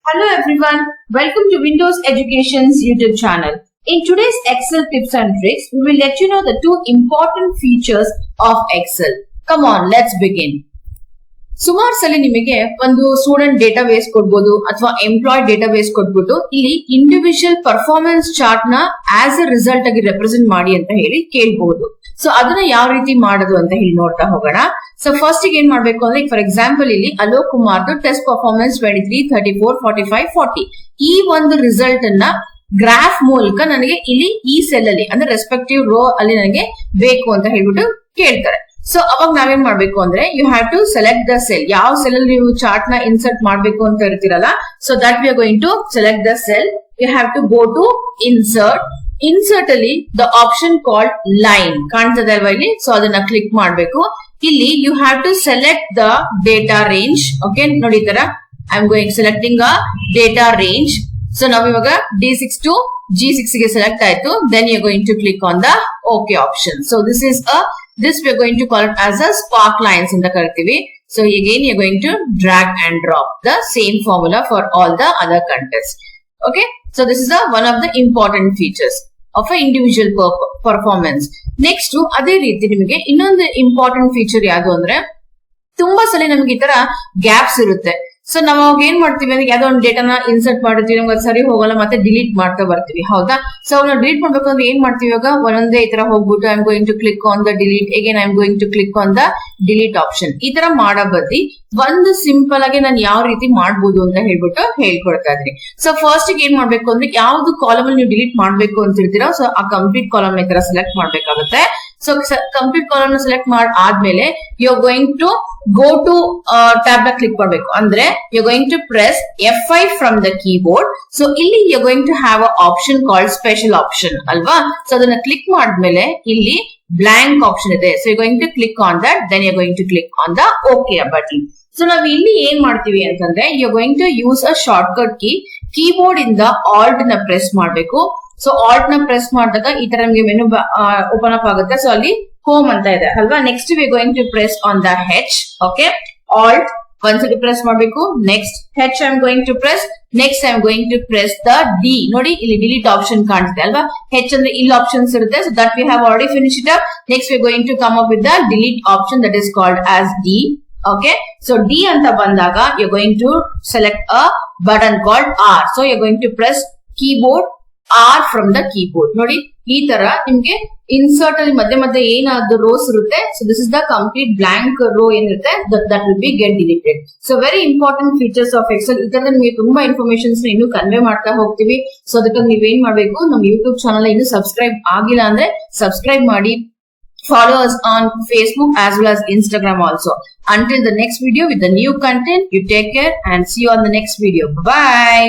Hello everyone, welcome to Windows Education's YouTube channel. In today's Excel tips and tricks, we will let you know the two important features of Excel. Come on, let's begin. ಸುಮಾರು ಸಲ ನಿಮಗೆ ಒಂದು student database ಕೊಡ್ಬೋದು ಅಥವಾ employee database ಕೊಟ್ಬಿಟ್ಟು ಇಲ್ಲಿ individual performance chart ನ as a result ಆಗಿ ರೆಪ್ರೆಸೆಂಟ್ ಮಾಡಿ ಅಂತ ಹೇಳಿ ಕೇಳ್ಬಹುದು. ಸೊ ಅದನ್ನ ಯಾವ ರೀತಿ ಮಾಡೋದು ಅಂತ ಹೇಳಿ ನೋಡ್ತಾ ಹೋಗೋಣ. ಸೊ ಫಸ್ಟ್ ಏನ್ ಮಾಡ್ಬೇಕು ಅಂದ್ರೆ ಫಾರ್ ಎಕ್ಸಾಂಪಲ್ ಇಲ್ಲಿ ಅಲೋಕ್ ಕುಮಾರ್ದು ಟೆಸ್ಟ್ ಪರ್ಫಾರ್ಮೆನ್ಸ್ 23, 34, 45, 40 ಈ ಒಂದು ರಿಸಲ್ಟ್ ಅನ್ನ ಗ್ರಾಫ್ ಮೂಲಕ ನನಗೆ ಇಲ್ಲಿ ಈ ಸೆಲ್ ಅಲ್ಲಿ ಅಂದ್ರೆ ರೆಸ್ಪೆಕ್ಟಿವ್ ರೋ ಅಲ್ಲಿ ನನಗೆ ಬೇಕು ಅಂತ ಹೇಳ್ಬಿಟ್ಟು ಕೇಳ್ತಾರೆ. ಸೊ ಅವಾಗ ನಾವೇನ್ ಮಾಡ್ಬೇಕು ಅಂದ್ರೆ you have to select the cell. ಯಾವ ಸೆಲ್ ಅಲ್ಲಿ ನೀವು ಚಾರ್ಟ್ ನ ಇನ್ಸರ್ಟ್ ಮಾಡ್ಬೇಕು ಅಂತ ಇರ್ತೀರಲ್ಲ, so that we are going to select the cell. You have to go to insert. Insert ಅಲ್ಲಿ ದ ಆಪ್ಷನ್ ಕಾಲ್ಡ್ ಲೈನ್ ಕಾಣ್ತದೆ ಅಲ್ವಾ ಇಲ್ಲಿ, ಸೊ ಅದನ್ನ ಕ್ಲಿಕ್ ಮಾಡ್ಬೇಕು. ಇಲ್ಲಿ you have to select the data range. Okay, ನೋಡಿ ತರ I am going selecting a data range. So ನಾವು ಇವಾಗ D6 to G6 ಗೆ ಸೆಲೆಕ್ಟ್ ಆಯ್ತು. Then you going to click on the okay option. So this we are going to call it as a spark lines ಅಂತ ಕರಿತೀವಿ. So again you are going to drag and drop the same formula for all the other contents. Okay, so this is one of the important features of a individual performance. Next ಅದೇ ರೀತಿ ನಿಮಗೆ ಇನ್ನೊಂದು important feature ಯಾವುದು ಅಂದ್ರೆ ತುಂಬಾ ಸಲ ನಮ್ಗೆ ಈ ತರ ಗ್ಯಾಪ್ಸ್ ಇರುತ್ತೆ. ಸೊ ನಾವು ಅವಾಗ ಏನ್ ಮಾಡ್ತೀವಿ ಅಂದ್ರೆ ಯಾವ್ದೋ ಒಂದು ಡೇಟಾನ ಇನ್ಸರ್ಟ್ ಮಾಡಿರ್ತೀವಿ, ನಮ್ಗೆ ಅದು ಸರಿ ಹೋಗಲ್ಲ, ಮತ್ತೆ ಡಿಲೀಟ್ ಮಾಡ್ತಾ ಬರ್ತೀವಿ, ಹೌದಾ? ಸೊ ನಾವು ಡಿಲೀಟ್ ಮಾಡ್ಬೇಕು ಅಂದ್ರೆ ಏನ್ ಮಾಡ್ತೀವಿ, ಇವಾಗ ಒಂದೊಂದೇ ಈ ತರ ಹೋಗ್ಬಿಟ್ಟು I am going to click on the delete, again I am going to click on the delete option. ಈ ತರ ಮಾಡೋ ಬದ್ಲಿ ಒಂದು ಸಿಂಪಲ್ ಆಗಿ ನಾನು ಯಾವ ರೀತಿ ಮಾಡ್ಬೋದು ಅಂತ ಹೇಳ್ಬಿಟ್ಟು ಹೇಳ್ಕೊಡ್ತಾ ಇದ್ರಿ. ಸೊ ಫಸ್ಟ್ ಏನ್ ಮಾಡ್ಬೇಕು ಅಂದ್ರೆ ಯಾವ್ದು ಕಾಲಮ್ ಅಲ್ಲಿ ನೀವು ಡಿಲೀಟ್ ಮಾಡ್ಬೇಕು ಅಂತ ಹೇಳ್ತೀರಾ, ಸೊ ಆ ಕಂಪ್ಲೀಟ್ ಕಾಲಮ್ ಈ ತರ ಸೆಲೆಕ್ಟ್ ಮಾಡ್ಬೇಕಾಗುತ್ತೆ. ಸೊ ಕಂಪ್ಲೀಟ್ ಕಾಲಮ್ ಸೆಲೆಕ್ಟ್ ಆದ್ಮೇಲೆ you are going to go to tab ನ ಕ್ಲಿಕ್ ಮಾಡ್ಬೇಕು. ಅಂದ್ರೆ you are going to press F5 from the keyboard. So ಇಲ್ಲಿ you are going to have a option called special option ಅಲ್ವಾ. So ಅದನ್ನ click ಮಾಡಿದ್ಮೇಲೆ ಇಲ್ಲಿ blank option ಇದೆ. So you going to click on that, then you going to click on the okay button. So ನಾವು ಇಲ್ಲಿ ಏನ್ ಮಾಡ್ತೀವಿ ಅಂತಂದ್ರೆ you are going to use a shortcut keyboard ಇಂದ ಆಲ್ಟ್ ನ ಪ್ರೆಸ್ ಮಾಡ್ಬೇಕು. ಸೊ ಆಲ್ಟ್ ನ ಪ್ರೆಸ್ ಮಾಡಿದಾಗ ಈ ತರ ನಮಗೆ ಮೆನು ಓಪನ್ ಅಪ್ ಆಗುತ್ತೆ. ಸೊ ಅಲ್ಲಿ ಹೋಮ್ ಅಂತ ಇದೆ ಅಲ್ವಾ. Next we going to press on the H. Okay, Alt ಒಂದ್ಸತಿ ಪ್ರೆಸ್ ಮಾಡ್ಬೇಕು. Next H I am going to press. Next I am going to press the D. ನೋಡಿ ಇಲ್ಲಿ delete option ಕಾಣಿಸುತ್ತೆ ಅಲ್ವಾ. ಹೆಚ್ ಅಂದ್ರೆ ಇಲ್ಲಿ ಆಪ್ಷನ್ಸ್ ಇರುತ್ತೆ. So that we have already finish it up. Next we going to come up with the delete option that is called as D. Okay, so D ಅಂತ ಬಂದಾಗ you're going to select a button called R. So you're going to press keyboard R from the keyboard. ನೋಡಿ ಈ ತರ ನಿಮ್ಗೆ insert ಅಲ್ಲಿ ಮಧ್ಯೆ ಮಧ್ಯೆ ಏನಾದ್ರು ರೋಸ್ ಇರುತ್ತೆ. So this is the complete blank row ಏನಿರುತ್ತೆ that will be get deleted. So very important features of Excel. ಈ ತರದ ನಿಮಗೆ ತುಂಬಾ ಇನ್ಫಾರ್ಮೇಶನ್ಸ್ ಇನ್ನು ಕನ್ವೆ ಮಾಡ್ತಾ ಹೋಗ್ತೀವಿ. ಸೊ ಅದಕ್ಕೆ ನೀವೇನ್ ಮಾಡ್ಬೇಕು, ನಮ್ಮ ಯೂಟ್ಯೂಬ್ ಚಾನಲ್ ಇನ್ನು ಸಬ್ಸ್ಕ್ರೈಬ್ ಆಗಿಲ್ಲ ಅಂದ್ರೆ ಸಬ್ಸ್ಕ್ರೈಬ್ ಮಾಡಿ. Follow us on Facebook as well as Instagram also. Until the next video with the new content, you take care and see you on the next video. Bye.